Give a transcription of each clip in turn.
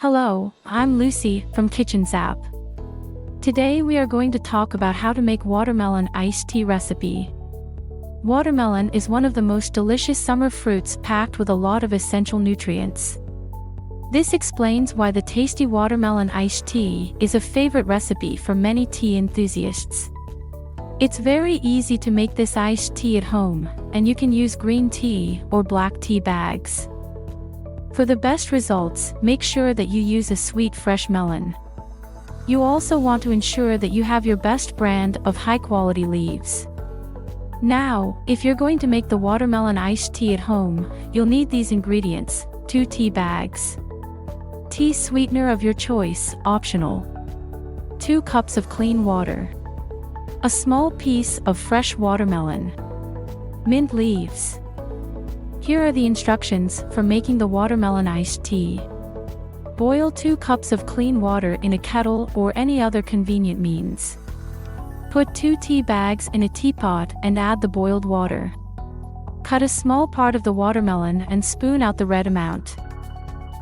Hello, I'm Lucy from Kitchen Zap. Today we are going to talk about how to make watermelon iced tea recipe. Watermelon is one of the most delicious summer fruits packed with a lot of essential nutrients. This explains why the tasty watermelon iced tea is a favorite recipe for many tea enthusiasts. It's very easy to make this iced tea at home, and you can use green tea or black tea bags. For the best results, make sure that you use a sweet fresh melon. You also want to ensure that you have your best brand of high-quality leaves. Now, if you're going to make the watermelon iced tea at home, you'll need these ingredients: 2 tea bags. Tea sweetener of your choice, optional. 2 cups of clean water. A small piece of fresh watermelon. Mint leaves. Here are the instructions for making the watermelon iced tea. Boil 2 cups of clean water in a kettle or any other convenient means. Put 2 tea bags in a teapot and add the boiled water. Cut a small part of the watermelon and spoon out the red amount.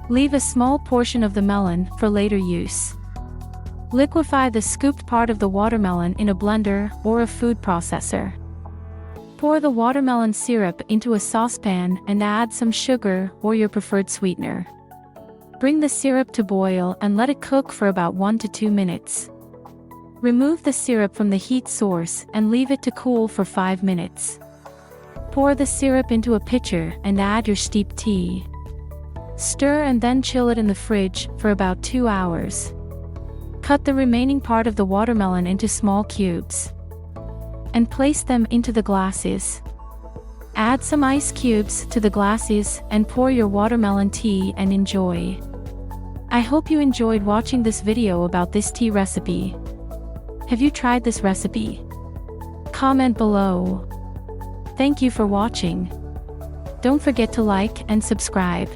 Leave a small portion of the melon for later use. Liquefy the scooped part of the watermelon in a blender or a food processor. Pour the watermelon syrup into a saucepan and add some sugar or your preferred sweetener. Bring the syrup to boil and let it cook for about 1 to 2 minutes. Remove the syrup from the heat source and leave it to cool for 5 minutes. Pour the syrup into a pitcher and add your steeped tea. Stir and then chill it in the fridge for about 2 hours. Cut the remaining part of the watermelon into small cubes and place them into the glasses. Add some ice cubes to the glasses and pour your watermelon tea and enjoy. I hope you enjoyed watching this video about this tea recipe. Have you tried this recipe? Comment below. Thank you for watching. Don't forget to like and subscribe.